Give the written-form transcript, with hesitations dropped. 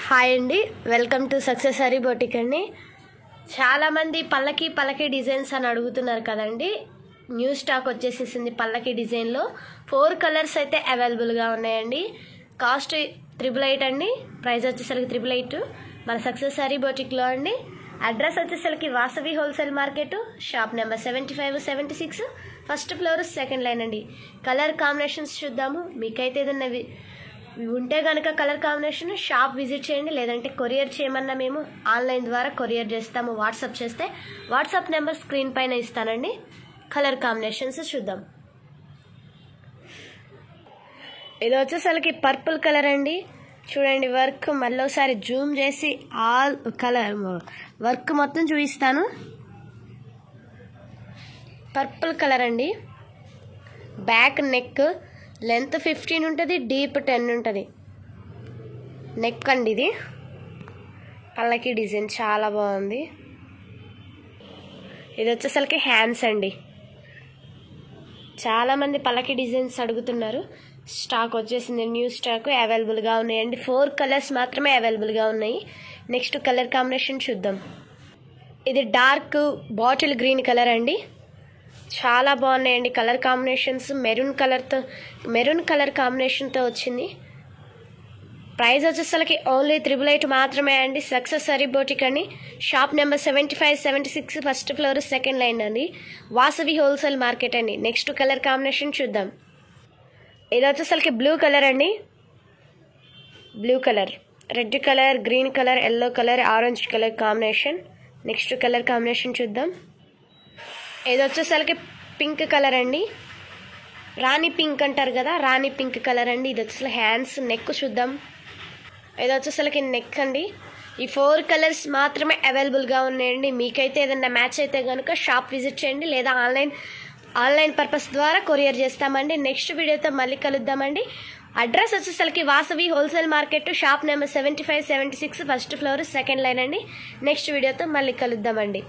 Hi అండి, welcome to success hurry boutique అండి. చాలామంది పల్లకి డిజైన్స్ అని అడుగుతున్నారు కదండి. న్యూ స్టాక్ వచ్చేసేసింది పల్లకి డిజైన్లో. 4 కలర్స్ అయితే అవైలబుల్గా ఉన్నాయండి. కాస్ట్ 888 అండి. ప్రైస్ వచ్చేసరికి 888 మన సక్సెస్ హరీ బొటిక్లో అండి. అడ్రస్ వచ్చేసరికి Vasavi wholesale market, shop number 75, 76, first floor, second line అండి. కలర్ కాంబినేషన్స్ చూద్దాము. మీకైతే ఏదన్నా ఉంటే కనుక కలర్ కాంబినేషన్ షాప్ విజిట్ చేయండి, లేదంటే కొరియర్ చేయమన్నా మేము ఆన్లైన్ ద్వారా కొరియర్ చేస్తాము. వాట్సాప్ చేస్తే వాట్సాప్ నెంబర్ స్క్రీన్ పైన ఇస్తానండి. కలర్ కాంబినేషన్స్ చూద్దాం. ఇది వచ్చేసరికి పర్పుల్ కలర్ అండి. చూడండి, వర్క్ మళ్ళీసారి జూమ్ చేసి ఆల్ కలర్ వర్క్ మొత్తం చూపిస్తాను. పర్పుల్ కలర్ అండి. బ్యాక్ నెక్ లెంత్ 15 ఉంటుంది, డీప్ 10 ఉంటుంది. నెక్ అండి. ఇది పల్లకి డిజైన్ చాలా బాగుంది. ఇది వచ్చేసరికి హ్యాండ్స్ అండి. చాలామంది పల్లకి డిజైన్స్ అడుగుతున్నారు. స్టాక్ వచ్చేసింది, న్యూ స్టాక్ అవైలబుల్గా ఉన్నాయండి. 4 కలర్స్ మాత్రమే అవైలబుల్గా ఉన్నాయి. నెక్స్ట్ కలర్ కాంబినేషన్ చూద్దాం. ఇది డార్క్ బాటిల్ గ్రీన్ కలర్ అండి. చాలా బాగున్నాయండి కలర్ కాంబినేషన్స్. మెరూన్ కలర్ కాంబినేషన్తో వచ్చింది. ప్రైస్ వచ్చేసరికి ఓన్లీ 888 మాత్రమే అండి. సక్సెస్ హరీ బొటిక్ అండి. Shop number 75, 76, first floor, second line అండి. వాసవి హోల్సేల్ మార్కెట్ అండి. నెక్స్ట్ కలర్ కాంబినేషన్ చూద్దాం. ఇది వచ్చేసరికి బ్లూ కలర్ అండి. Blue colour, red colour, green colour, yellow colour, orange colour combination. Next colour combination చూద్దాం. ఇది వచ్చేసరికి పింక్ కలర్ అండి. రాణి పింక్ అంటారు కదా, రాణి పింక్ కలర్ అండి. ఇది వచ్చేసరికి హ్యాండ్స్, నెక్ చూద్దాం. ఇది వచ్చేసరికి నెక్ అండి. ఈ 4 కలర్స్ మాత్రమే అవైలబుల్గా ఉన్నాయండి. మీకైతే ఏదైనా మ్యాచ్ అయితే కనుక షాప్ విజిట్ చేయండి, లేదా ఆన్లైన్ పర్పస్ ద్వారా కొరియర్ చేస్తామండి. నెక్స్ట్ వీడియోతో మళ్ళీ కలుద్దామండి. అడ్రస్ వచ్చేసరికి Vasavi wholesale market, shop number 75, 76, first floor, second line అండి. నెక్స్ట్ వీడియోతో మళ్ళీ కలుద్దామండి.